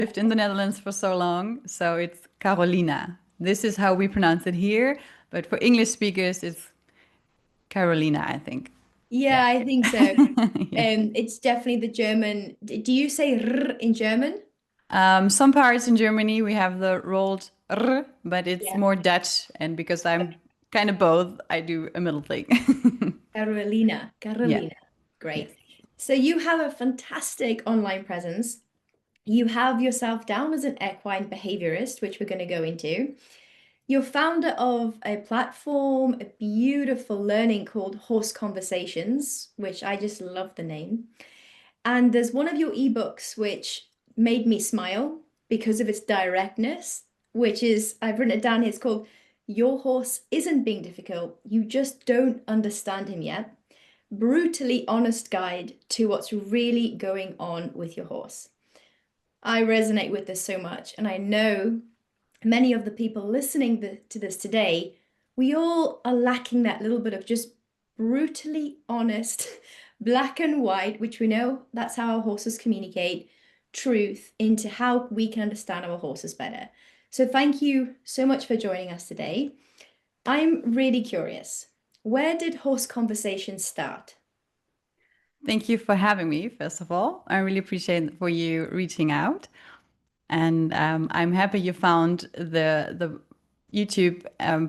lived in the Netherlands for so long, so it's Carolina. This is how we pronounce it here, but for English speakers, it's Carolina, I think. Yeah, Yeah. I think so. Yeah. It's definitely the German. Do you say r in German? Some parts in Germany we have the rolled r, but it's Yeah. more Dutch, and because I'm kind of both, I do a middle thing. Carolina, Yeah. Carolina. Yes. Great. So you have a fantastic online presence. You have yourself down as an equine behaviorist, which we're going to go into. You're founder of a platform, a beautiful learning called Horse Conversations, which I just love the name. And there's one of your ebooks which made me smile because of its directness, which is, I've written it down here, it's called Your Horse Isn't Being Difficult, You Just Don't Understand Him Yet. Brutally honest guide to what's really going on with your horse. I resonate with this so much, and I know many of the people listening to this today, we all are lacking that little bit of just brutally honest, black and white, which we know that's how our horses communicate truth into how we can understand our horses better. So thank you so much for joining us today. I'm really curious. Where did Horse Conversations start? Thank you for having me, first of all. I really appreciate it for you reaching out. And I'm happy you found the YouTube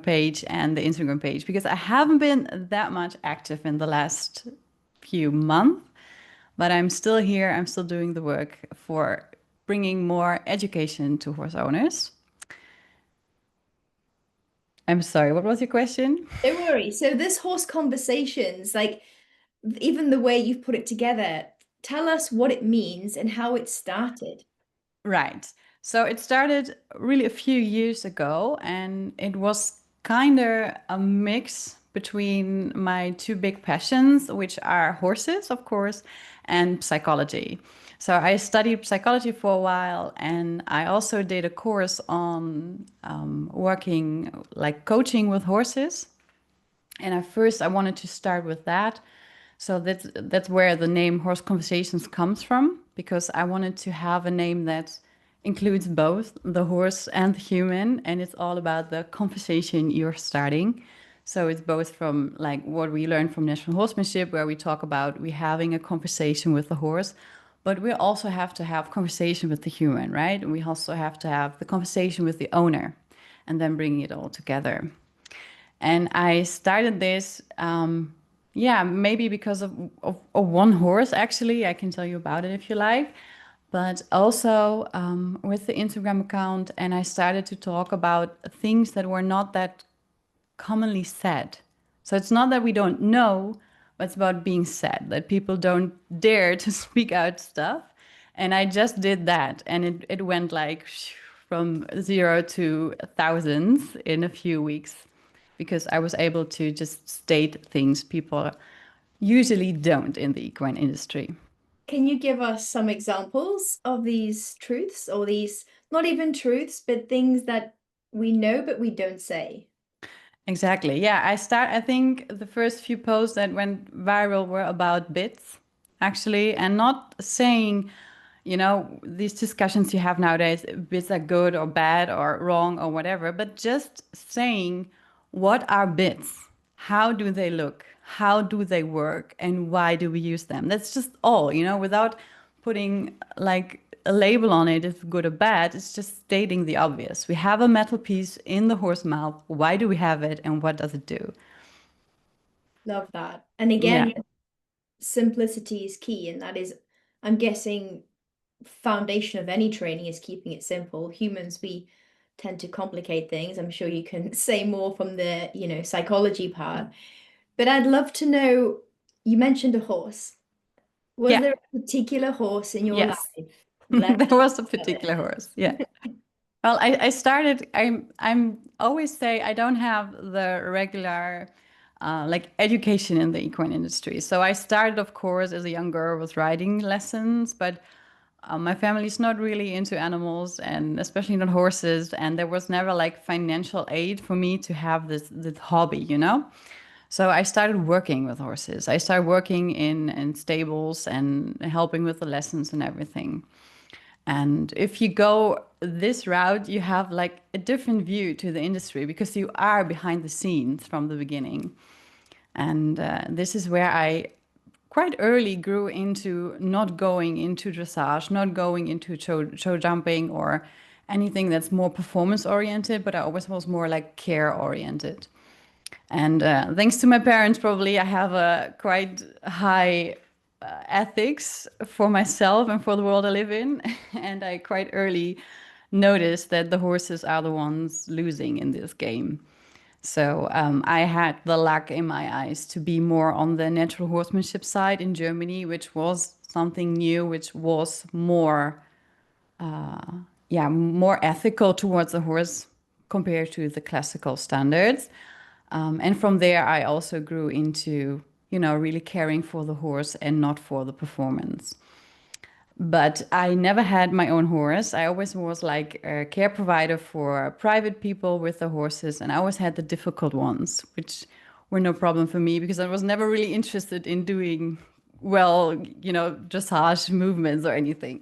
page and the Instagram page because I haven't been that much active in the last few months, but I'm still here. I'm still doing the work for bringing more education to horse owners. I'm sorry, what was your question? Don't worry. So this Horse Conversations, like even the way you've put it together, tell us what it means and how it started. Right. So it started really a few years ago, and it was kind of a mix between my two big passions, which are horses, of course, and psychology. So I studied psychology for a while, and I also did a course on working, like coaching with horses. And at first, I wanted to start with that. So that's where the name Horse Conversations comes from, because I wanted to have a name that includes both the horse and the human, and it's all about the conversation you're starting. So it's both from like what we learned from National Horsemanship, where we talk about we having a conversation with the horse, but we also have to have conversation with the human, right? And we also have to have the conversation with the owner, and then bringing it all together. And I started this, yeah, maybe because of one horse, actually. I can tell you about it if you like. But also with the Instagram account, and I started to talk about things that were not that commonly said. So it's not that we don't know, but it's about being said, that people don't dare to speak out stuff. And I just did that. And it went like from zero to thousands in a few weeks because I was able to just state things people usually don't in the equine industry. Can you give us some examples of these truths or these not even truths, but things that we know but we don't say? Exactly. Yeah, I think the first few posts that went viral were about bits, actually, and not saying, these discussions you have nowadays, bits are good or bad or wrong or whatever, but just saying what are bits? How do they look? How do they work? And why do we use them? That's just all, without putting like a label on it, if good or bad. It's just stating the obvious. We have a metal piece in the horse mouth. Why do we have it? And what does it do? Love that. And Yeah. again, simplicity is key, and that is, I'm guessing, foundation of any training is keeping it simple. Humans, we tend to complicate things. I'm sure you can say more from the, psychology part. But I'd love to know, you mentioned a horse. Was Yeah. there a particular horse in your Yes. life? There Let's was a have it. particular horse. Yeah. Well, I started, I'm always say I don't have the regular like education in the equine industry. So I started, of course, as a young girl with riding lessons, but my family's not really into animals and especially not horses. And there was never like financial aid for me to have this hobby. So I started working with horses. I started working in stables and helping with the lessons and everything. And if you go this route, you have like a different view to the industry because you are behind the scenes from the beginning. And this is where I quite early grew into not going into dressage, not going into show jumping or anything that's more performance oriented, but I always was more like care oriented. And thanks to my parents, probably I have a quite high ethics for myself and for the world I live in. And I quite early noticed that the horses are the ones losing in this game. So I had the luck in my eyes to be more on the natural horsemanship side in Germany, which was something new, which was more, yeah, more ethical towards the horse compared to the classical standards. And from there, I also grew into, really caring for the horse and not for the performance. But I never had my own horse. I always was like a care provider for private people with the horses, and I always had the difficult ones, which were no problem for me because I was never really interested in doing, well, dressage movements or anything.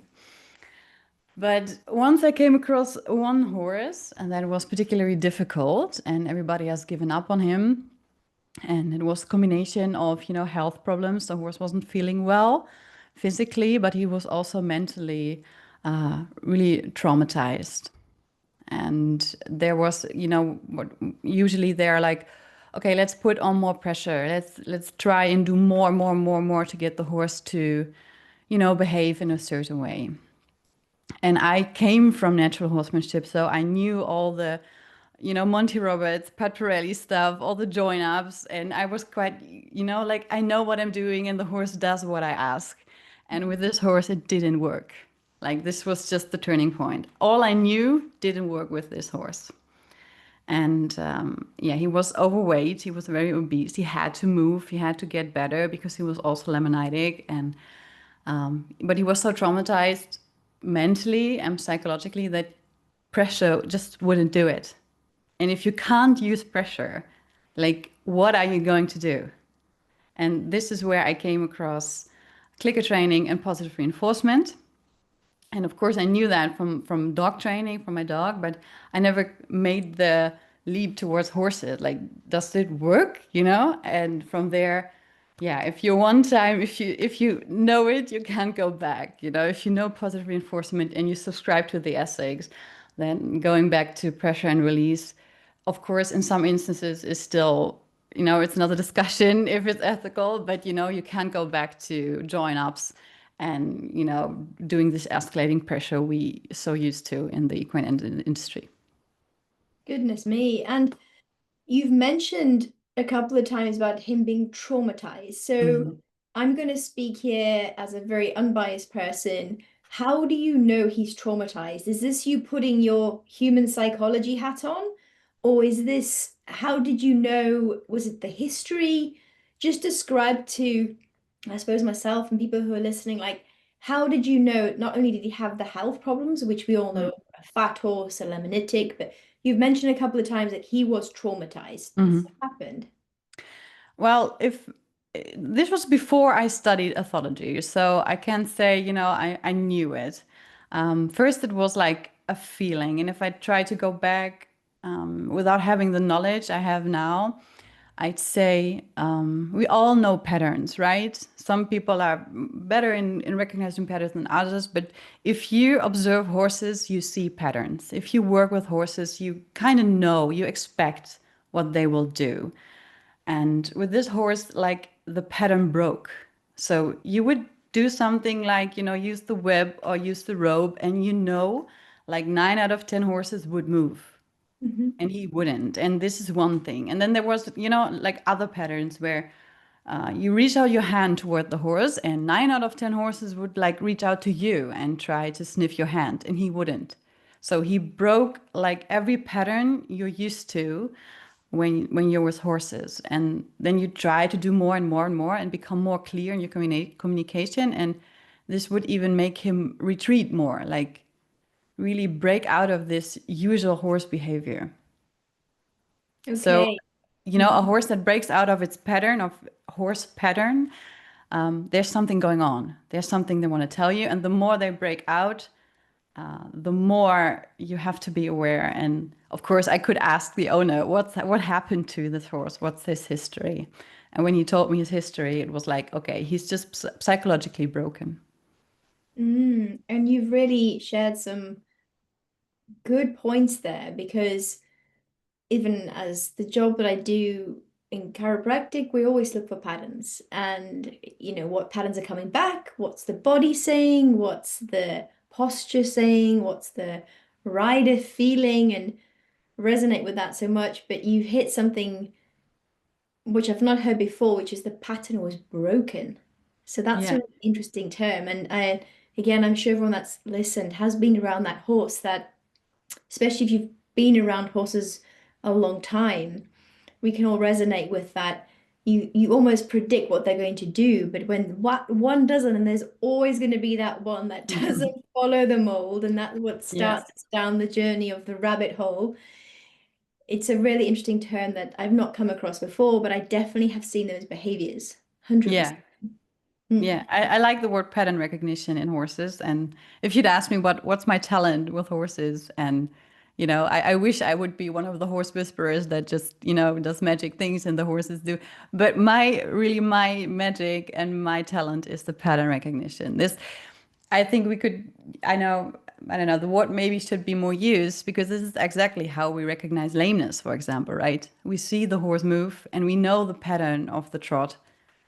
But once I came across one horse, and that was particularly difficult, and everybody has given up on him. And it was a combination of, health problems. The horse wasn't feeling well physically, but he was also mentally really traumatized. And there was, what usually they're like, okay, let's put on more pressure. Let's try and do more to get the horse to, behave in a certain way. And I came from natural horsemanship, so I knew all the, Monty Roberts, Pat Pirelli stuff, all the join ups, and I was quite, like I know what I'm doing, and the horse does what I ask. And with this horse, it didn't work. Like this was just the turning point. All I knew didn't work with this horse. And yeah, he was overweight. He was very obese. He had to move. He had to get better because he was also laminitic. And but he was so traumatized mentally and psychologically that pressure just wouldn't do it. And if you can't use pressure, like what are you going to do? And this is where I came across clicker training and positive reinforcement. And of course, I knew that from dog training from my dog, but I never made the leap towards horses. Like, does it work? And from there, yeah, if you one time, if you know it, you can't go back. If you know positive reinforcement and you subscribe to the essays, then going back to pressure and release, of course, in some instances, is still, it's another discussion if it's ethical, but you can't go back to join ups and doing this escalating pressure we so used to in the equine industry. Goodness me. And you've mentioned a couple of times about him being traumatized. So Mhm. I'm going to speak here as a very unbiased person. How do you know he's traumatized? Is this you putting your human psychology hat on? Or is this, how did you know? Was it the history? Just describe to, I suppose, myself and people who are listening, like, how did you know not only did he have the health problems, which we all know, a fat horse, a laminitic, but you've mentioned a couple of times that he was traumatized. Mhm. What happened? Well, if this was before I studied ethology, so I can't say, I knew it. First, it was like a feeling. And if I try to go back without having the knowledge I have now, I'd say we all know patterns, right? Some people are better in recognizing patterns than others, but if you observe horses, you see patterns. If you work with horses, you kind of know, you expect what they will do. And with this horse, like the pattern broke. So you would do something like, use the whip or use the rope, and like 9 out of 10 horses would move Hmm. and he wouldn't. And this is one thing. And then there was, like other patterns where you reach out your hand toward the horse, and 9 out of 10 horses would like reach out to you and try to sniff your hand, and he wouldn't. So he broke like every pattern you're used to when you're with horses, and then you try to do more and more and more and become more clear in your communication, and this would even make him retreat more, like really break out of this usual horse behavior. So, Okay. a Mhm. horse that breaks out of its pattern of horse pattern, there's something going on. There's something they want to tell you. And the more they break out, the more you have to be aware. And of course, I could ask the owner, what happened to this horse? What's his history? And when he told me his history, it was like, okay, he's just psychologically broken. And you've really shared some good points there because even as the job that I do in chiropractic, we always look for patterns and, what patterns are coming back, what's the body saying, what's the posture saying, what's the rider feeling, and resonate with that so much. But you hit something which I've not heard before, which is the pattern was broken. So that's a Yeah. really interesting term. And again, I'm sure everyone that's listened has been around that horse that, especially if you've been around horses a long time, we can all resonate with that. You almost predict what they're going to do, but when one doesn't, and there's always going to be that one that doesn't follow the mold, and that's what Yeah. starts us down the journey of the rabbit hole. It's a really interesting term that I've not come across before, but I definitely have seen those behaviors. 100%. Yeah. Yeah, I like the word pattern recognition in horses. And if you'd ask me what's my talent with horses, and I wish I would be one of the horse whisperers that just does magic things and the horses do. But my magic and my talent is the pattern recognition. This, I think we could. I know. I don't know. The word maybe should be more used because this is exactly how we recognize lameness, for example, right? We see the horse move and we know the pattern of the trot.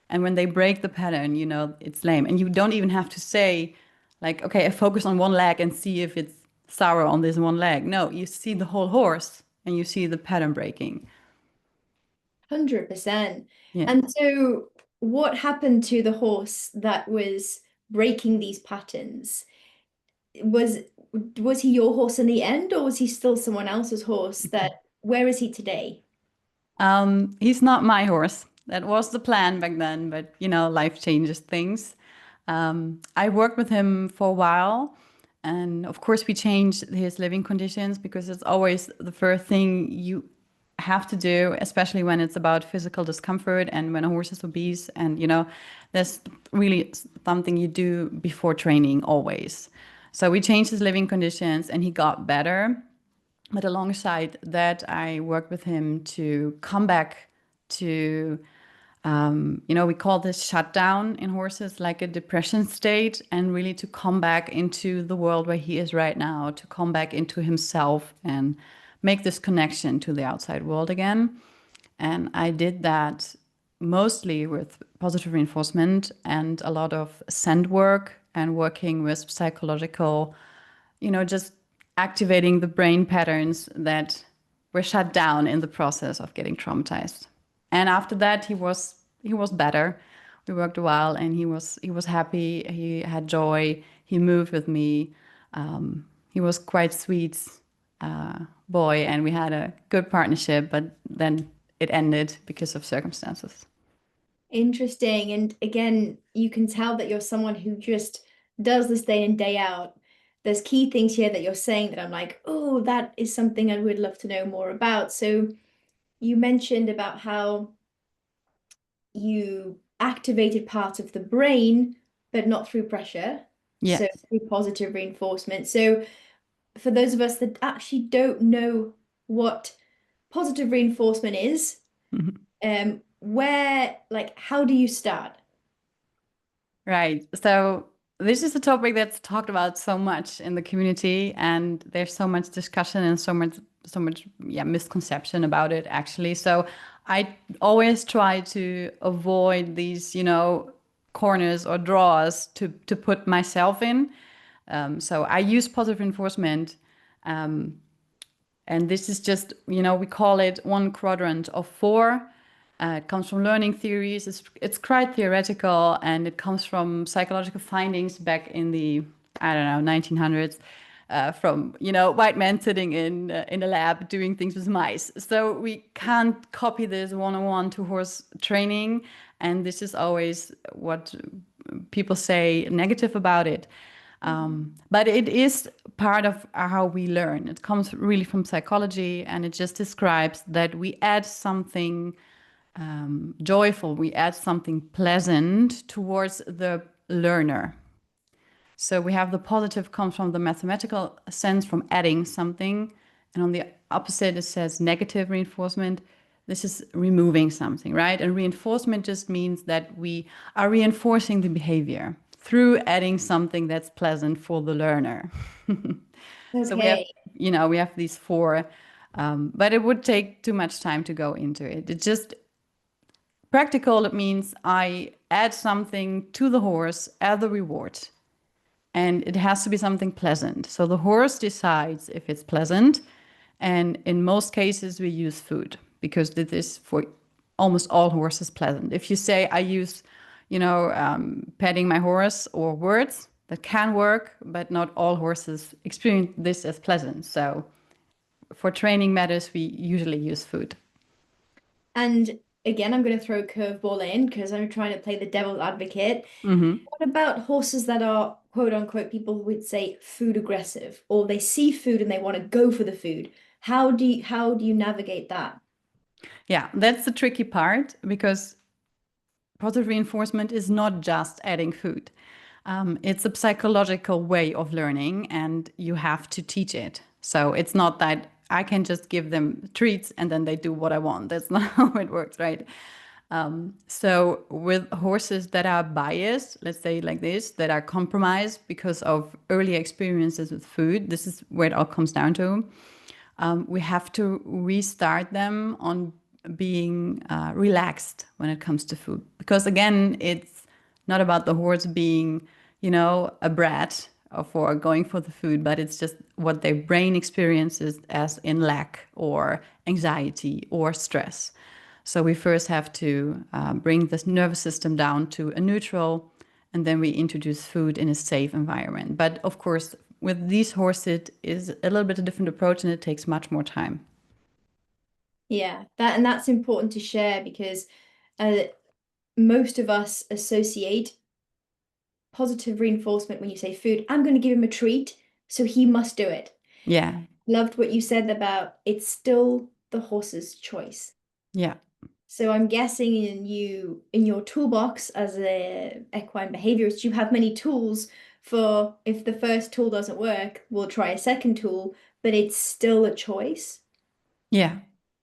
And when they break the pattern, it's lame. And you don't even have to say, like, okay, I focus on one leg and see if it's sour on this one leg. No, you see the whole horse and you see the pattern breaking. 100%. Yeah. And so, what happened to the horse that was breaking these patterns? Was was he your horse in the end, or was he still someone else's horse? Where is he today? He's not my horse. That was the plan back then, but life changes things. I worked with him for a while, and of course, we changed his living conditions because it's always the first thing you have to do, especially when it's about physical discomfort and when a horse is obese. And there's really something you do before training always. So we changed his living conditions, and he got better. But alongside that, I worked with him to come back to, we call this shutdown in horses, like a depression state, and really to come back into the world where he is right now, to come back into himself and make this connection to the outside world again. And I did that mostly with positive reinforcement and a lot of scent work and working with psychological, just activating the brain patterns that were shut down in the process of getting traumatized. And after that, he was better. We worked a while, and he was happy. He had joy. He moved with me. He was quite sweet boy, and we had a good partnership. But then it ended because of circumstances. Interesting. And again, you can tell that you're someone who just does this day in, day out. There's key things here that you're saying that I'm like, oh, that is something I would love to know more about. So you mentioned about how you activated part of the brain, but not through pressure. So Yes. through positive reinforcement. So for those of us that actually don't know what positive reinforcement is, how do you start? Right. So this is a topic that's talked about so much in the community, and there's so much discussion and so much misconception about it actually. So I always try to avoid these, corners or draws to put myself in. So I use positive reinforcement. And this is just, we call it one quadrant of four. It comes from learning theories. It's quite theoretical, and it comes from psychological findings back in the, I don't know, 1900s, from white men sitting in a lab doing things with mice. So we can't copy this one-on-one to horse training, and this is always what people say negative about it. But it is part of how we learn. It comes really from psychology, and it just describes that we add something joyful, we add something pleasant towards the learner. So we have the positive comes from the mathematical sense, from adding something. And on the opposite, it says negative reinforcement. This is removing something, right? And reinforcement just means that we are reinforcing the behavior through adding something that's pleasant for the learner. So we have, Okay. we have these four, but it would take too much time to go into it. It's just practical. It means I add something to the horse as a reward, and it has to be something pleasant. So the horse decides if it's pleasant. And in most cases, we use food because this is for almost all horses pleasant. If you say, I use, petting my horse or words, that can work, but not all horses experience this as pleasant. So for training matters, we usually use food. And again, I'm going to throw a curveball in because I'm trying to play the devil's advocate. Hmm. What about horses that are quote unquote, people would say food aggressive, or they see food and they want to go for the food? How do you navigate that? Yeah, that's the tricky part because positive reinforcement is not just adding food. It's a psychological way of learning, and you have to teach it. So it's not that I can just give them treats and then they do what I want. That's not how it works, right? So with horses that are biased, let's say like this, that are compromised because of early experiences with food, this is where it all comes down to. We have to restart them on being relaxed when it comes to food. Because again, it's not about the horse being, a brat for going for the food, but it's just what their brain experiences as in lack or anxiety or stress. So we first have to bring this nervous system down to a neutral, and then we introduce food in a safe environment. But of course, with these horses, it is a little bit a different approach, and it takes much more time. Yeah, that's important to share because uh, most of us associate positive reinforcement when you say food. I'm going to give him a treat, so he must do it. Yeah, Loved what you said about it's still the horse's choice. yeah, So I'm guessing in your toolbox as a equine behaviorist, you have many tools for if the first tool doesn't work, we'll try a second tool, but it's still a choice. yeah.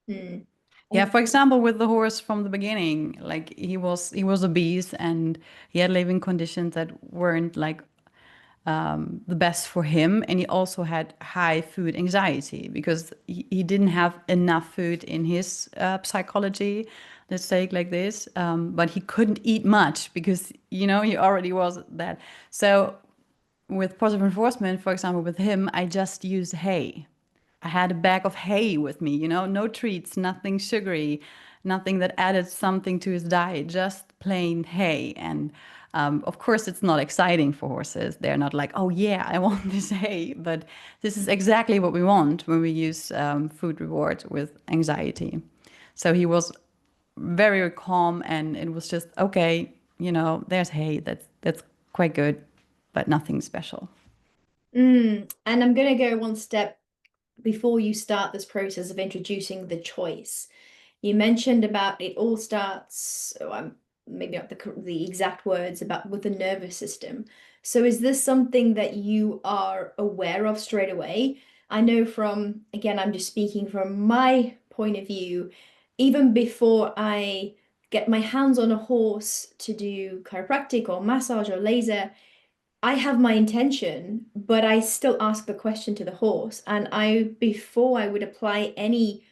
Hmm. Yeah, Okay. for example, with the horse from the beginning, like he was obese and he had living conditions that weren't like the best for him. And he also had high food anxiety because he didn't have enough food in his psychology, let's say it like this. But he couldn't eat much because, he already was that. So with positive reinforcement, for example, with him, I just used hay. I had a bag of hay with me, no treats, nothing sugary, nothing that added something to his diet, just plain hay. And of course, it's not exciting for horses. They're not like, oh, yeah, I want this hay. But this is exactly what we want when we use food reward with anxiety. So he was very calm, and it was just, okay, there's hay. That's quite good, but nothing special. And I'm going to go one step before you start this process of introducing the choice. You mentioned about it all starts, oh, I'm maybe not the exact words about with the nervous system. So is this something that you are aware of straight away? I know from, again, I'm just speaking from my point of view, even before I get my hands on a horse to do chiropractic or massage or laser, I have my intention, but I still ask the question to the horse. And before I would apply any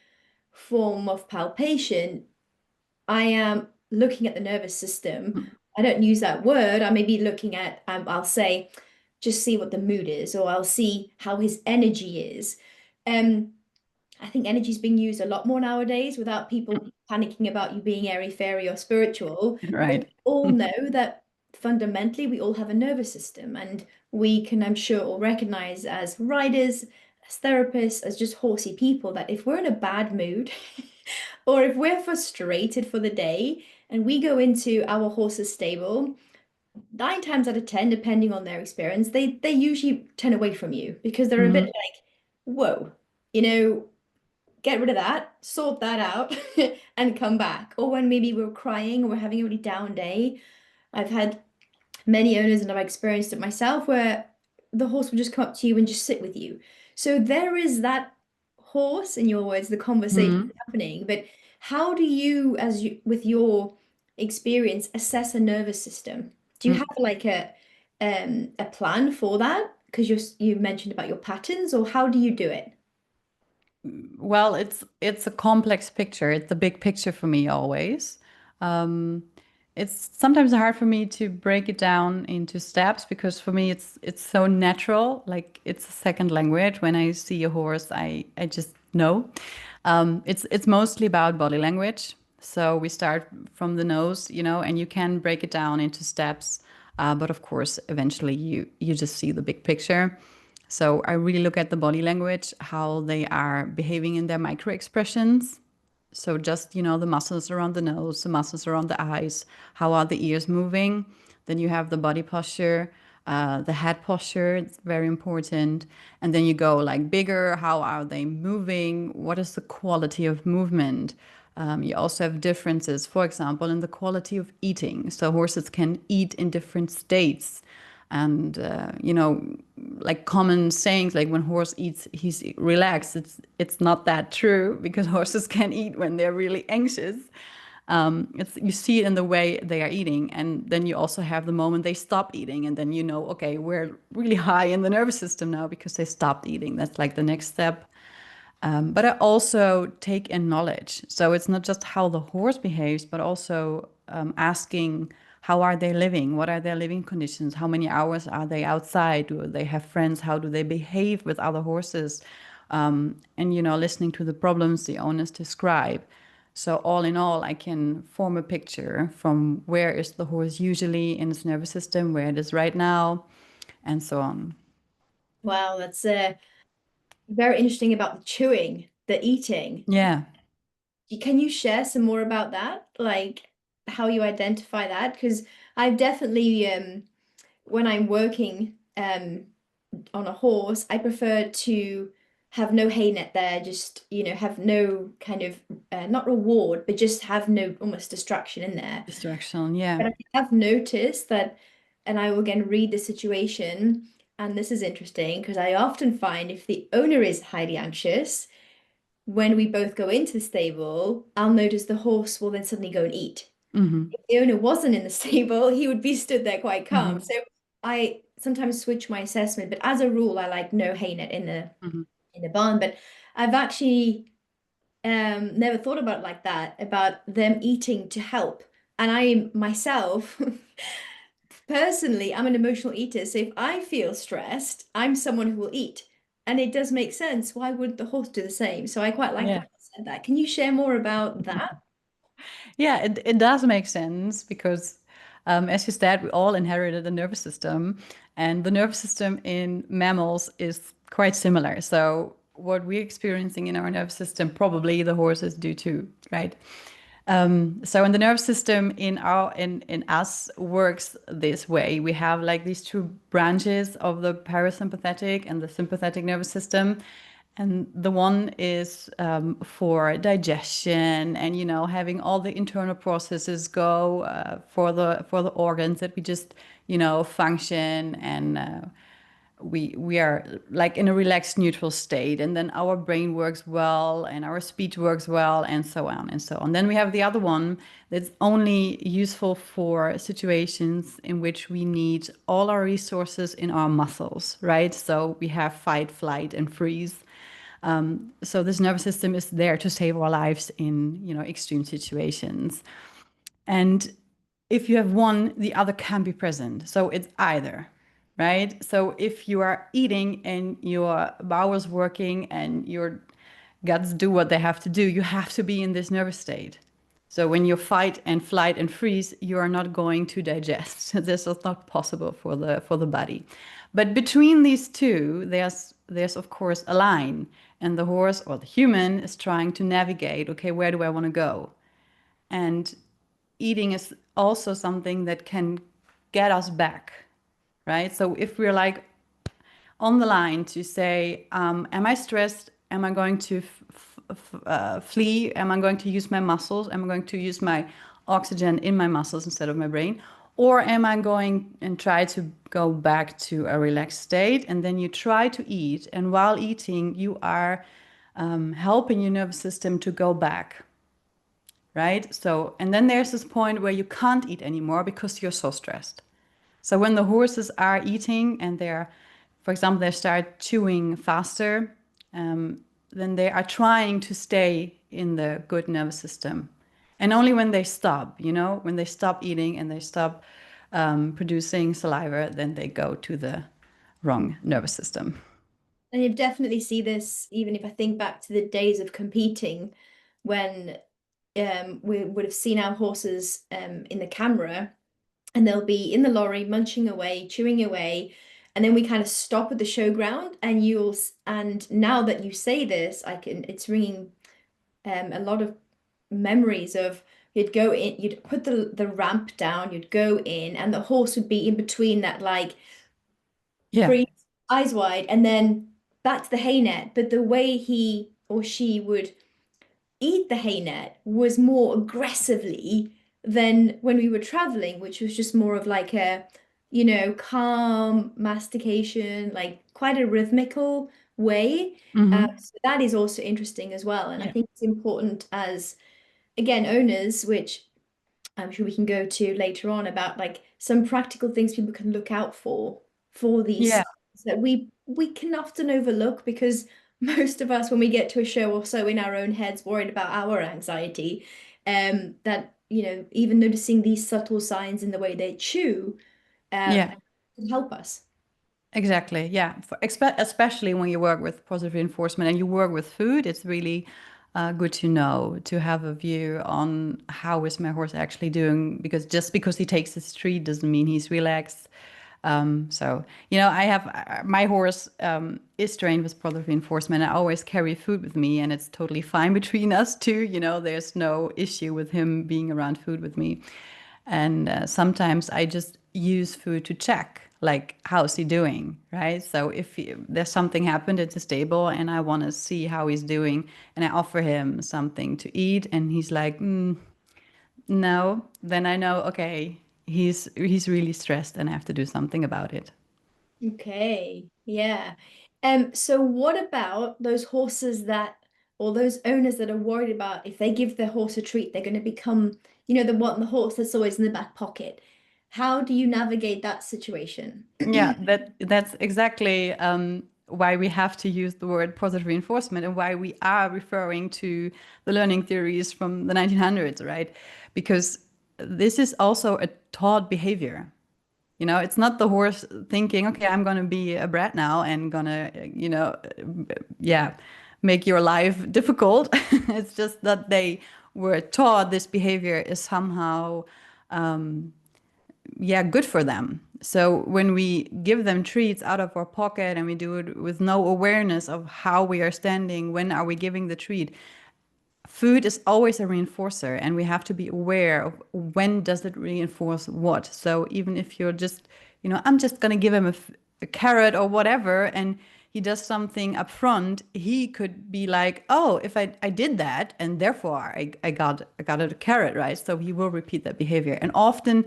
form of palpation, I am looking at the nervous system. I don't use that word. I may be looking at, I'll say, just see what the mood is, or I'll see how his energy is. Um, I think energy is being used a lot more nowadays without people panicking about you being airy fairy or spiritual. But we Right. all know that fundamentally we all have a nervous system, and we can, I'm sure, all recognize as riders, as therapists, as just horsey people that if we're in a bad mood or if we're frustrated for the day and we go into our horse's stable, 9 times out of 10, depending on their experience, they usually turn away from you because they're a bit Hmm. like, whoa, you know, get rid of that, sort that out, and come back. Or when maybe we're crying or we're having a really down day. I've had many owners, and I've experienced it myself, where the horse will just come up to you and just sit with you. So there is that horse, in your words, the conversation Mhm. happening. But how do you, with your experience, assess a nervous system? Do you have like a plan for that? Because you mentioned about your patterns, or how do you do it? Well, it's a complex picture. It's the big picture for me always. Um, it's sometimes hard for me to break it down into steps because for me it's so natural. Like it's a second language. When I see a horse, I just know. It's mostly about body language. So we start from the nose, and you can break it down into steps. But of course, eventually you just see the big picture. So I really look at the body language, how they are behaving in their micro expressions. So just, the muscles around the nose, the muscles around the eyes, how are the ears moving? Then you have the body posture, the head posture, it's very important. And then you go like bigger, how are they moving? What is the quality of movement? You also have differences, for example, in the quality of eating. So horses can eat in different states. And like common sayings like when horse eats he's relaxed, it's not that true because horses can eat when they're really anxious. It's you see it in the way they are eating, and then you also have the moment they stop eating, and then okay, we're really high in the nervous system now because they stopped eating. That's like the next step. But I also take in knowledge. So it's not just how the horse behaves, but also asking how are they living? What are their living conditions? How many hours are they outside? Do they have friends? How do they behave with other horses? And, listening to the problems the owners describe. So all in all, I can form a picture from where is the horse usually in its nervous system, where it is right now, and so on. Wow, that's very interesting about the chewing, the eating. Yeah. Can you share some more about that? Like how you identify that? Because I've definitely, when I'm working on a horse, I prefer to have no hay net there, just, have no kind of, not reward, but just have no almost distraction in there. Distraction. Yeah. But I have noticed that, and I will again read the situation, and this is interesting because I often find if the owner is highly anxious, when we both go into the stable, I'll notice the horse will then suddenly go and eat. Hmm. If the owner wasn't in the stable, he would be stood there quite calm. Hmm. So I sometimes switch my assessment, but as a rule, I like no hay net Hmm. in the barn. But I've actually never thought about it like that, about them eating to help. And I myself, personally, I'm an emotional eater. So if I feel stressed, I'm someone who will eat. And it does make sense. Why would the horse do the same? So I quite like that Yeah. you said that. Can you share more about that? Yeah, it does make sense because, as you said, we all inherited a nervous system, and the nervous system in mammals is quite similar. So, what we're experiencing in our nervous system, probably the horses do too, right? So, in the nervous system in us works this way. We have like these two branches of the parasympathetic and the sympathetic nervous system. And the one is for digestion and having all the internal processes go for the organs that we just function, and we are like in a relaxed neutral state, and then our brain works well and our speech works well and so on and so on. Then we have the other one that's only useful for situations in which we need all our resources in our muscles, right? So we have fight, flight, and freeze. So this nervous system is there to save our lives in extreme situations. And if you have one, the other can be present. So it's either, right? So if you are eating and your bowels working and your guts do what they have to do, you have to be in this nervous state. So when you fight and flight and freeze, you are not going to digest. This is not possible for the body. But between these two, there's of course a line, and the horse or the human is trying to navigate. Okay, where do I want to go? And eating is also something that can get us back, right? So if we're like on the line to say, am I stressed? Am I going to flee? Am I going to use my muscles? Am I going to use my oxygen in my muscles instead of my brain? Or am I going and try to go back to a relaxed state? And then you try to eat. And while eating, you are helping your nervous system to go back, right? So, and then there's this point where you can't eat anymore because you're so stressed. So when the horses are eating and they're, for example, they start chewing faster, then they are trying to stay in the good nervous system. And only when they stop, when they stop eating and they stop producing saliva, then they go to the wrong nervous system. And you definitely see this, even if I think back to the days of competing, when we would have seen our horses in the camera, and they'll be in the lorry munching away, chewing away, and then we kind of stop at the showground, and and now that you say this, it's ringing a lot of memories of you'd go in, you'd put the ramp down, you'd go in, and the horse would be in between that, like Yeah. freeze, eyes wide, and then back to the hay net. But the way he or she would eat the hay net was more aggressively than when we were traveling, which was just more of like a, calm mastication, like quite a rhythmical way. Hmm. So that is also interesting as well. And I Yeah. think it's important as, again, owners, which I'm sure we can go to later on about like some practical things people can look out for these Yeah. signs that we can often overlook because most of us when we get to a show or so in our own heads worried about our anxiety that even noticing these subtle signs in the way they chew um Yeah. can help us. Exactly. Yeah. Especially when you work with positive reinforcement and you work with food, it's really good to know, to have a view on how is my horse actually doing, because just because he takes his treat doesn't mean he's relaxed. So, I have my horse is trained with positive reinforcement. I always carry food with me, and it's totally fine between us two. There's no issue with him being around food with me. And sometimes I just use food to check, like, how's he doing, right? So if there's something happened at the stable and I want to see how he's doing, and I offer him something to eat, and he's like, no, then I know, okay, he's really stressed, and I have to do something about it. Okay, yeah. So what about those horses or those owners that are worried about if they give their horse a treat, they're going to become, the horse that's always in the back pocket. How do you navigate that situation? Yeah, that's exactly why we have to use the word positive reinforcement, and why we are referring to the learning theories from the 1900s, right? Because this is also a taught behavior. It's not the horse thinking, okay, I'm going to be a brat now and gonna, yeah, make your life difficult. It's just that they were taught this behavior is somehow yeah, good for them. So when we give them treats out of our pocket and we do it with no awareness of how we are standing, when are we giving the treat? Food is always a reinforcer, and we have to be aware of when does it reinforce what. So even if you're just, I'm just going to give him a carrot or whatever, and he does something up front, he could be like, oh, if I did that, and therefore I got a carrot, right? So he will repeat that behavior. And often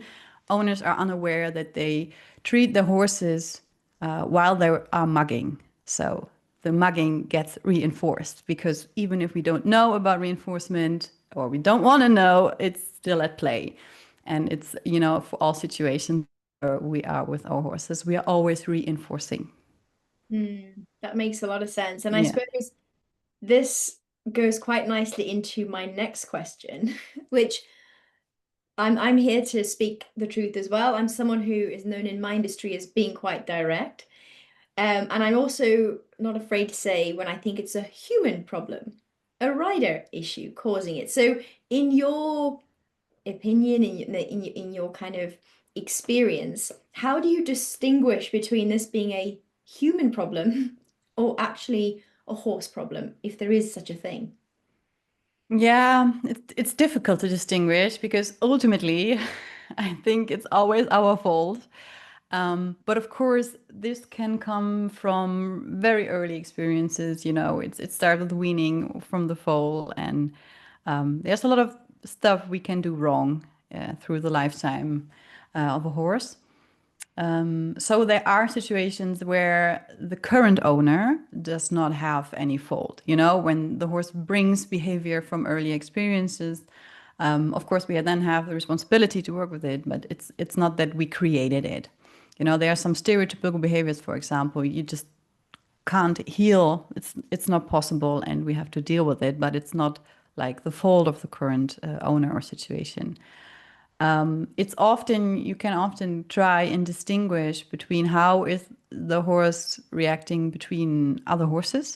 owners are unaware that they treat the horses while they are mugging. So the mugging gets reinforced, because even if we don't know about reinforcement, or we don't want to know, it's still at play. And it's, for all situations where we are with our horses, we are always reinforcing. That makes a lot of sense. And I Yeah. suppose this goes quite nicely into my next question, which I'm here to speak the truth as well. I'm someone who is known in my industry as being quite direct. And I'm also not afraid to say when I think it's a human problem, a rider issue causing it. So, in your opinion, in your kind of experience, how do you distinguish between this being a human problem or actually a horse problem, if there is such a thing? Yeah, it's difficult to distinguish, because ultimately, I think it's always our fault. But of course, this can come from very early experiences. It started with weaning from the foal, and there's a lot of stuff we can do wrong through the lifetime. of a horse. So there are situations where the current owner does not have any fault. You know, when the horse brings behavior from early experiences, of course, we then have the responsibility to work with it, but it's not that we created it. You know, there are some stereotypical behaviors, for example, you just can't heal. It's not possible, and we have to deal with it. But it's not like the fault of the current owner or situation. It's often you can often try and distinguish between how is the horse reacting between other horses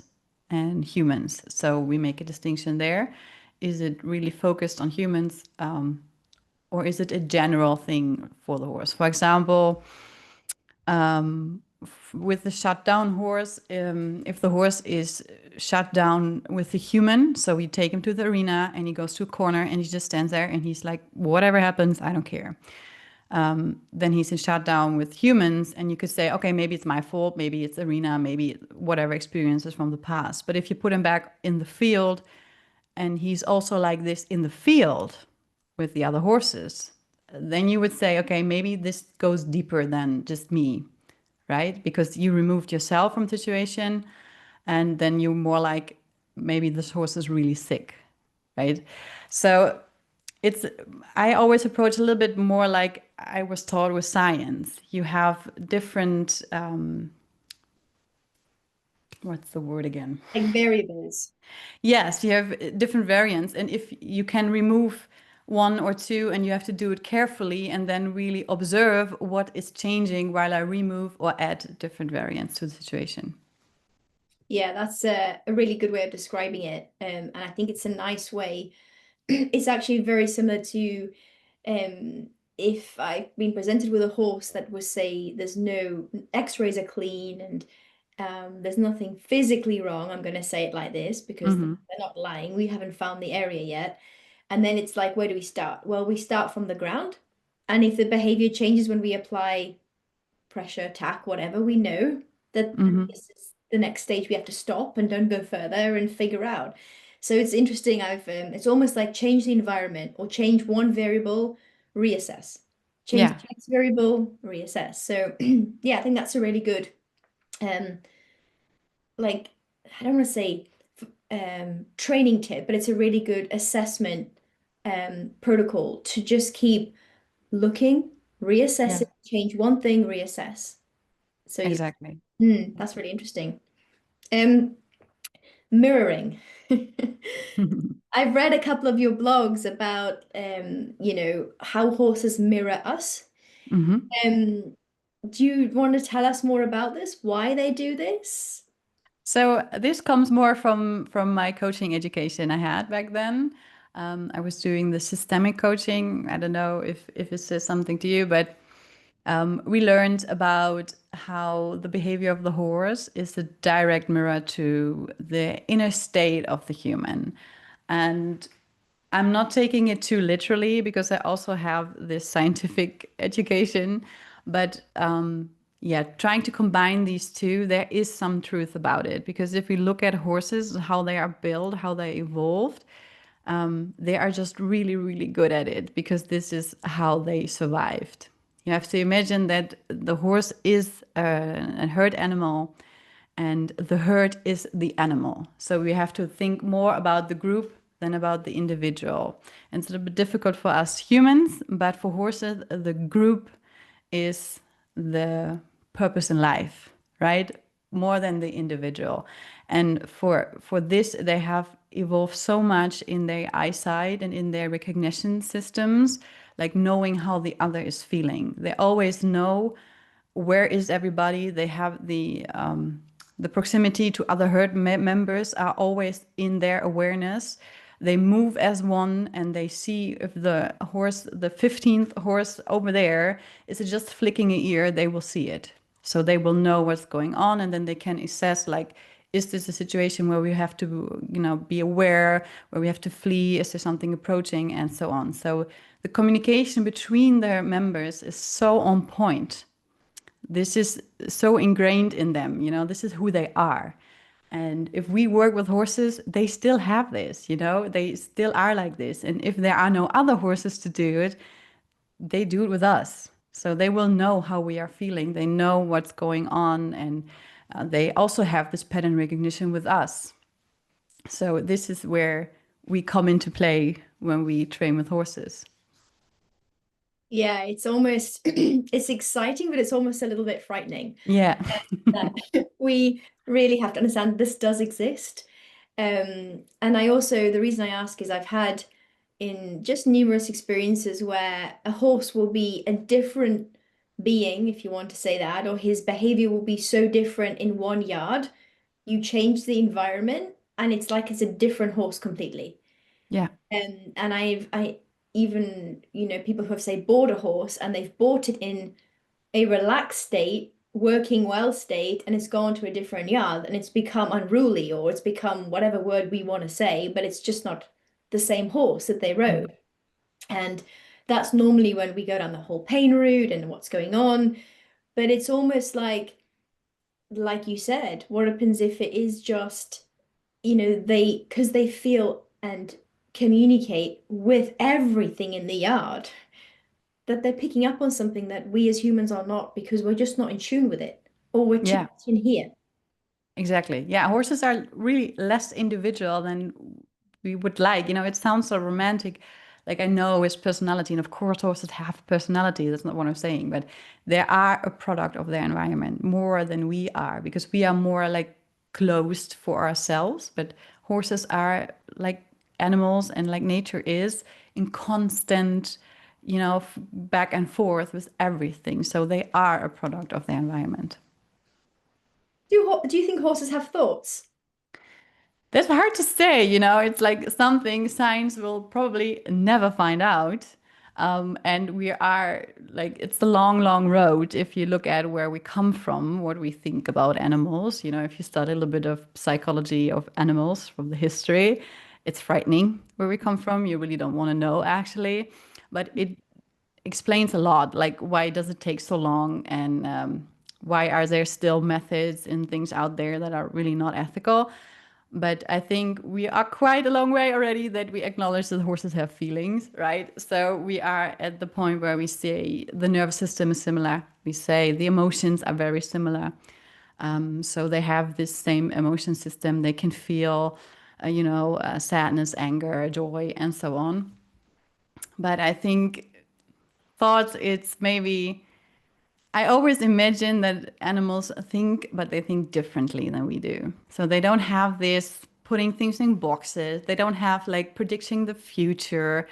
and humans. So we make a distinction there. Is it really focused on humans, or is it a general thing for the horse? For example, with the shut down horse, if the horse is shut down with the human, so we take him to the arena and he goes to a corner and he just stands there and he's like, whatever happens, I don't care. Then he's in shut down with humans, and you could say, okay, maybe it's my fault, maybe it's arena, maybe whatever experiences from the past. But if you put him back in the field and he's also like this in the field with the other horses, then you would say, okay, maybe this goes deeper than just me, right? Because you removed yourself from the situation, and then you're more like, maybe this horse is really sick, right? So it's, I always approach a little bit more like I was taught with science. You have different, what's the word again? Like variables. Yes, you have different variants, and if you can remove one or two, and you have to do it carefully and then really observe what is changing while I remove or add different variants to the situation. Yeah, that's a really good way of describing it. And I think it's a nice way. It's actually very similar to if I've been presented with a horse that would say there's no x-rays are clean and there's nothing physically wrong. I'm going to say it like this because they're Hmm. not lying. We haven't found the area yet. And then it's like, where do we start? Well, we start from the ground. And if the behavior changes when we apply pressure, attack, whatever, we know that Hmm. this is the next stage. We have to stop and don't go further and figure out. So it's interesting. It's almost like change the environment or change one variable, reassess. Change Yeah, the next variable, reassess. So yeah, I think that's a really good um like I don't want to say training tip, but it's a really good assessment protocol to just keep looking, yeah, reassessing, change one thing, reassess. So yeah, exactly. that's really interesting. Um, Mirroring. I've read a couple of your blogs about how horses mirror us. Hmm. Um, do you want to tell us more about this? Why they do this? So this comes more from my coaching education I had back then. I was doing the systemic coaching. I don't know if it says something to you, but we learned about how the behavior of the horse is a direct mirror to the inner state of the human. And I'm not taking it too literally because I also have this scientific education, but yeah, trying to combine these two, there is some truth about it. Because if we look at horses, how they are built, how they evolved, they are just really, really good at it because this is how they survived. You have to imagine that the horse is a herd animal and the herd is the animal. So we have to think more about the group than about the individual. And it's a little bit difficult for us humans, but for horses, the group is the purpose in life, right? More than the individual. And for this, they have evolved so much in their eyesight and in their recognition systems, like knowing how the other is feeling. They always know where is everybody. They have the proximity to other herd members are always in their awareness. They move as one and they see if the horse, the 15th horse over there, is just flicking an ear, they will see it. So they will know what's going on, and then they can assess like, is this a situation where we have to, be aware, where we have to flee? Is there something approaching, and so on? So the communication between their members is so on point. This is so ingrained in them, this is who they are. And if we work with horses, they still have this, they still are like this. And if there are no other horses to do it, they do it with us. So they will know how we are feeling. They know what's going on, and they also have this pattern recognition with us. So this is where we come into play when we train with horses. Yeah, it's almost it's exciting, but it's almost a little bit frightening Yeah. that we really have to understand this does exist. And I also, the reason I ask is I've had in just numerous experiences where a horse will be a different being, if you want to say that, or his behavior will be so different in one yard. You change the environment, and it's like it's a different horse completely. Yeah. And I even, people who have say bought a horse and they've bought it in a relaxed state, working well state, and it's gone to a different yard and it's become unruly, or it's become whatever word we want to say, but it's just not the same horse that they Mm. rode. And that's normally when we go down the whole pain route and what's going on. But it's almost like you said, what happens if it is just, because they feel and communicate with everything in the yard, that they're picking up on something that we as humans are not, because we're just not in tune with it, or we're too Yeah. much in here. Exactly. Yeah, horses are really less individual than we would like. It sounds so romantic. Like I know his personality, and of course horses have personality. That's not what I'm saying, but they are a product of their environment more than we are, because we are more like closed for ourselves. But horses are like animals, and like nature is in constant, back and forth with everything. So they are a product of their environment. Do you think horses have thoughts? That's hard to say, it's like something science will probably never find out. And we are like, it's the long, long road. If you look at where we come from, what we think about animals, if you study a little bit of psychology of animals from the history, it's frightening where we come from. You really don't want to know, actually. But it explains a lot, like why does it take so long, and why are there still methods and things out there that are really not ethical. But I think we are quite a long way already that we acknowledge that horses have feelings, right? So we are at the point where we say the nervous system is similar. We say the emotions are very similar. So they have this same emotion system. They can feel, sadness, anger, joy, and so on. But I think thoughts, it's maybe I always imagine that animals think, but they think differently than we do. So they don't have this putting things in boxes. They don't have like predicting the future.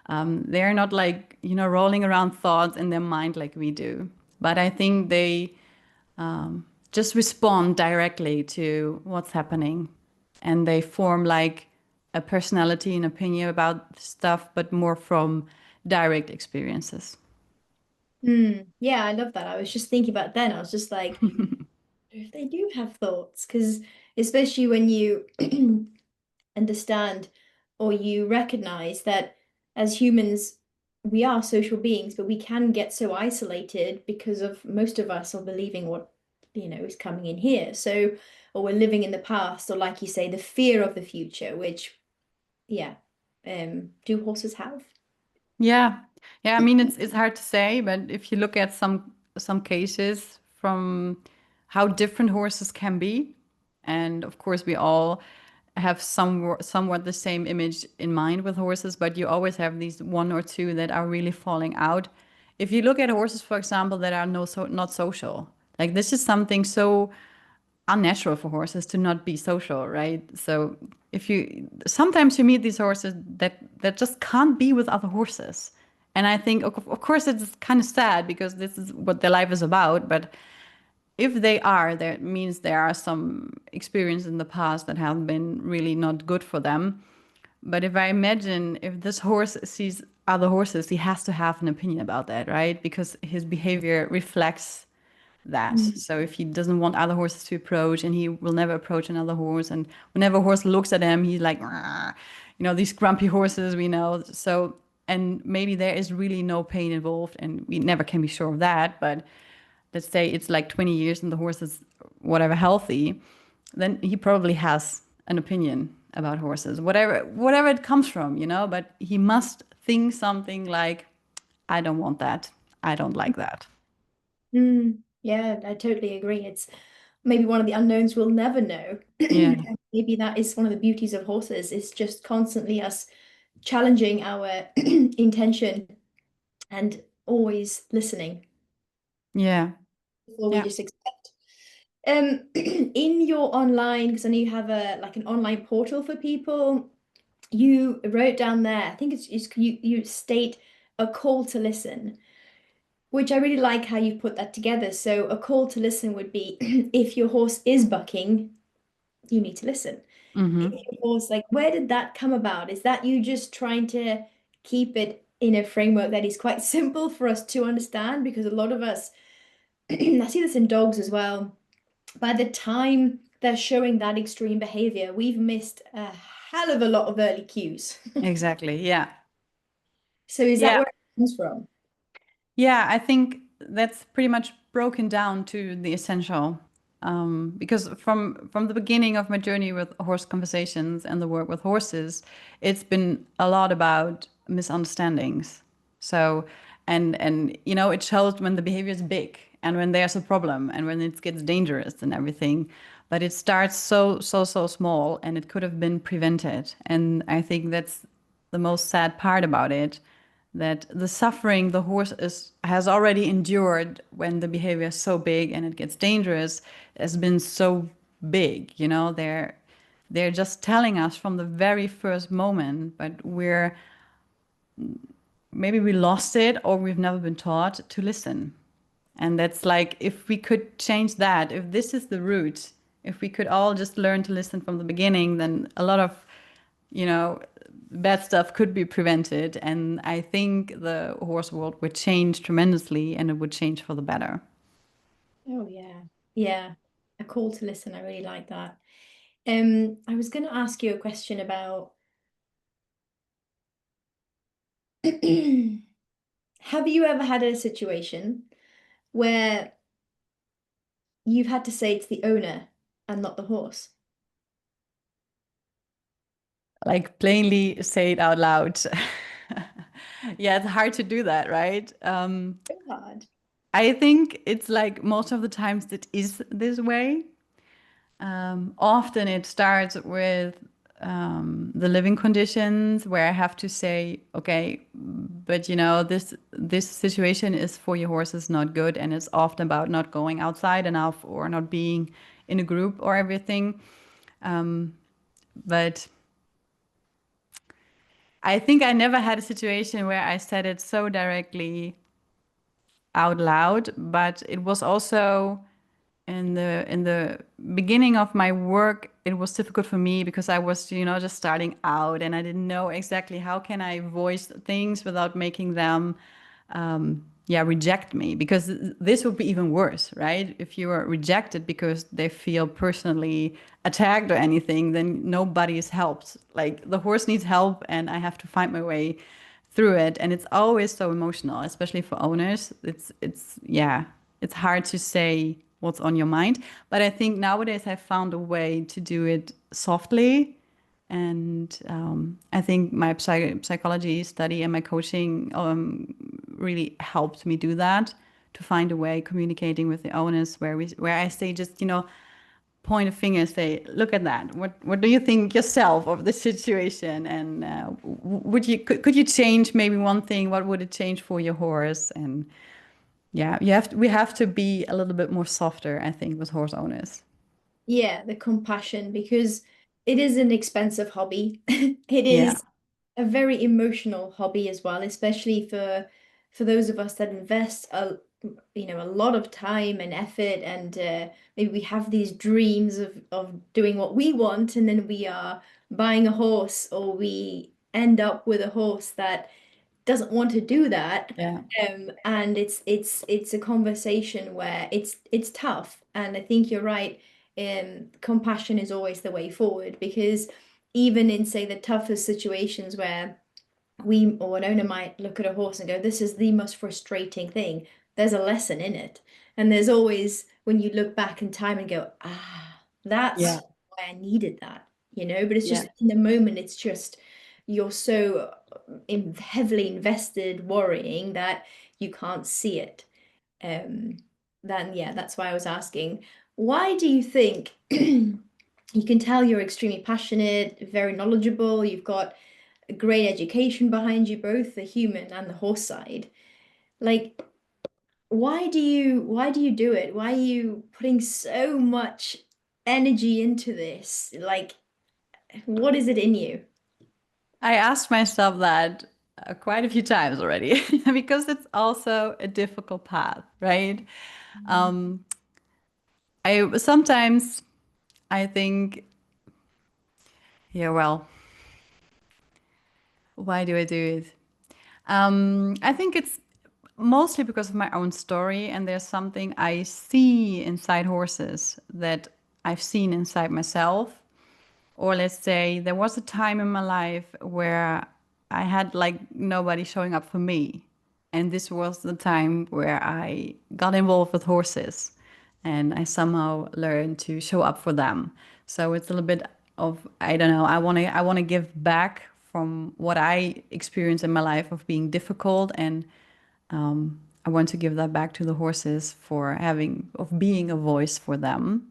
They're not like, rolling around thoughts in their mind like we do. But I think they just respond directly to what's happening. And they form like a personality and opinion about stuff, but more from direct experiences. Yeah, I love that. I was just thinking about then. I was just like, if they do have thoughts, because especially when you understand or you recognize that as humans, we are social beings, but we can get so isolated because of most of us are believing what, is coming in here. So, or we're living in the past, or like you say, the fear of the future, which, yeah, do horses have? Yeah. Yeah, I mean it's hard to say, but if you look at some cases from how different horses can be, and of course we all have somewhat the same image in mind with horses, but you always have these one or two that are really falling out. If you look at horses, for example, that are not social, like this is something so unnatural for horses to not be social, right? So if you sometimes you meet these horses that just can't be with other horses. And I think of course it's kind of sad because this is what their life is about, but if they are, that means there are some experience in the past that have been really not good for them. But if I imagine if this horse sees other horses, he has to have an opinion about that, right? Because his behavior reflects that. Mm. So if he doesn't want other horses to approach, and he will never approach another horse, and whenever a horse looks at him, he's like, "Rah," these grumpy horses we know. So, and maybe there is really no pain involved, and we never can be sure of that. But let's say it's like 20 years and the horse is whatever healthy, then he probably has an opinion about horses, whatever it comes from. But he must think something like, I don't want that. I don't like that. Yeah, I totally agree. It's maybe one of the unknowns we'll never know. Yeah. And maybe that is one of the beauties of horses, is just constantly us challenging our intention and always listening Yeah. before we Yeah. just accept. In your online, because I know you have a like an online portal for people, you wrote down there, I think it's you state a call to listen, which I really like how you put that together. So a call to listen would be if your horse is bucking, you need to listen. If Hmm. your horse, like, where did that come about? Is that you just trying to keep it in a framework that is quite simple for us to understand? Because a lot of us, I see this in dogs as well. By the time they're showing that extreme behavior, we've missed a hell of a lot of early cues. Exactly. Yeah. So is that Yeah. where it comes from? Yeah, I think that's pretty much broken down to the essential. Because from the beginning of my journey with horse conversations and the work with horses, it's been a lot about misunderstandings. So, and you know, it shows when the behavior is big and when there's a problem and when it gets dangerous and everything. But it starts so small, and it could have been prevented. And I think that's the most sad part about it, that the suffering the horse has already endured when the behavior is so big and it gets dangerous has been so big. You know, they're just telling us from the very first moment, but we're maybe we lost it or we've never been taught to listen. And that's like, if we could change that, if this is the root, if we could all just learn to listen from the beginning, then a lot of, you know, bad stuff could be prevented. And I think the horse world would change tremendously, and it would change for the better. Oh yeah. Yeah. A call to listen. I really like that. I was going to ask you a question about have you ever had a situation where you've had to say it's the owner and not the horse? Like plainly say it out loud. Yeah, it's hard to do that, right? So hard. I think it's like most of the times it is this way. Often it starts with the living conditions where I have to say, okay, but you know, this situation is for your horse is not good, and it's often about not going outside enough or not being in a group or everything. But I think I never had a situation where I said it so directly out loud, but it was also in the beginning of my work, it was difficult for me because I was, you know, just starting out and I didn't know exactly how can I voice things without making them yeah, reject me, because this would be even worse, right? If you are rejected because they feel personally attacked or anything, then nobody is helped. Like the horse needs help and I have to find my way through it, and it's always so emotional, especially for owners. It's yeah, it's hard to say what's on your mind, but I think nowadays I've found a way to do it softly. And I think my psychology study and my coaching really helped me do that, to find a way communicating with the owners where I say, just, you know, point a finger, say, look at that. What do you think yourself of the situation? And would you could you change maybe one thing? What would it change for your horse? And yeah, we have to be a little bit more softer, I think, with horse owners. Yeah, the compassion, because it is an expensive hobby. It Yeah, is a very emotional hobby as well, especially for those of us that invest a lot of time and effort, and maybe we have these dreams of doing what we want, and then we are buying a horse, or we end up with a horse that doesn't want to do that. yeah, And it's a conversation where it's tough. And I think you're right. Compassion is always the way forward, because even in, say, the toughest situations where we or an owner might look at a horse and go, this is the most frustrating thing, there's a lesson in it. And there's always, when you look back in time and go, that's yeah, why I needed that, but it's yeah, just in the moment, you're so heavily invested worrying that you can't see it. Um, then yeah, that's why I was asking, why do you think you can tell you're extremely passionate, very knowledgeable, you've got a great education behind you, both the human and the horse side. Like, why do you do it? Why are you putting so much energy into this? Like, what is it in you? I asked myself that quite a few times already because it's also a difficult path, right? Um, I sometimes I think, yeah, well, why do I do it? I think it's mostly because of my own story, and there's something I see inside horses that I've seen inside myself. Or let's say there was a time in my life where I had like nobody showing up for me. And this was the time where I got involved with horses and I somehow learned to show up for them. So it's a little bit of, I don't know, I want to give back from what I experienced in my life of being difficult, and I want to give that back to the horses for having of being a voice for them.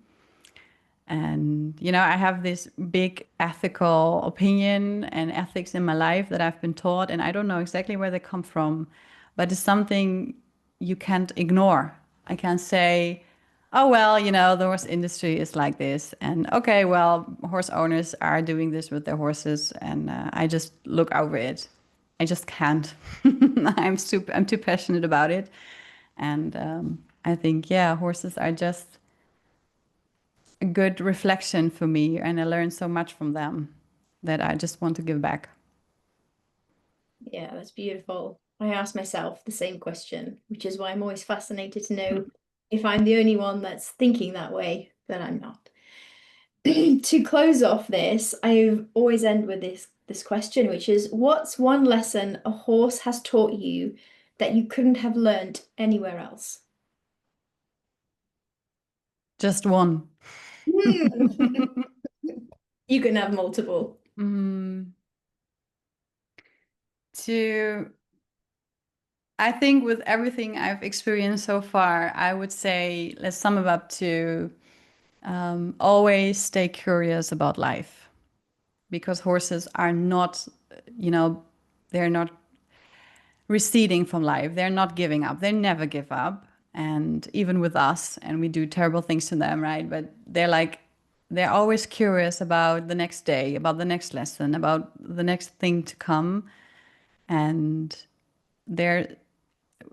And, I have this big ethical opinion and ethics in my life that I've been taught, and I don't know exactly where they come from, but it's something you can't ignore. I can't say, oh, well, the horse industry is like this. And okay, well, horse owners are doing this with their horses, and I just look over it. I just can't. I'm too passionate about it. And I think, yeah, horses are just a good reflection for me, and I learned so much from them that I just want to give back. Yeah, that's beautiful. I ask myself the same question, which is why I'm always fascinated to know if I'm the only one that's thinking that way, but I'm not. To close off this, I always end with this question, which is, what's one lesson a horse has taught you that you couldn't have learned anywhere else? Just one. Hmm. You can have multiple. Mm, to I think with everything I've experienced so far, I would say let's sum it up to always stay curious about life, because horses are not, you know, they're not receding from life. They're not giving up. They never give up. And even with us, and we do terrible things to them, right? But they're always curious about the next day, about the next lesson, about the next thing to come. And they're,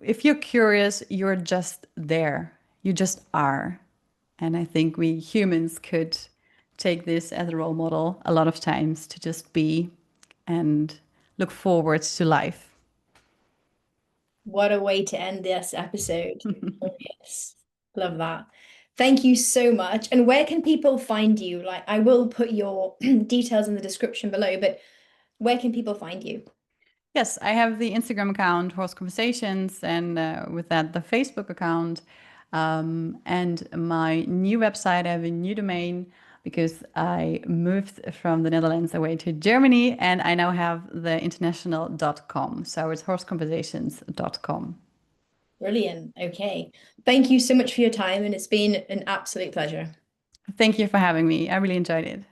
if you're curious, you're just there. You just are. And I think we humans could take this as a role model a lot of times to just be and look forward to life. What a way to end this episode. Oh, yes. Love that. Thank you so much. And where can people find you? Like, I will put your details in the description below, but where can people find you? Yes, I have the Instagram account, Horse Conversations, and with that, the Facebook account. And my new website, I have a new domain because I moved from the Netherlands away to Germany, and I now have the international.com. So it's horseconversations.com. Brilliant. Okay. Thank you so much for your time, and it's been an absolute pleasure. Thank you for having me. I really enjoyed it.